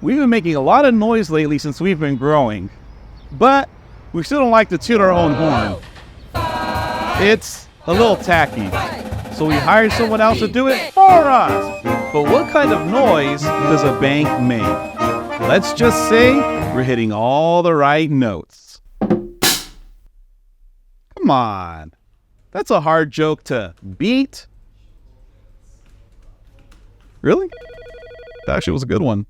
We've been making a lot of noise lately since we've been growing, but we still don't like to toot our own horn. It's a little tacky, so we hired someone else to do it for us. But what kind of noise does a bank make? Let's just say we're hitting all the right notes. Come on, that's a hard joke to beat. Really? That actually was a good one.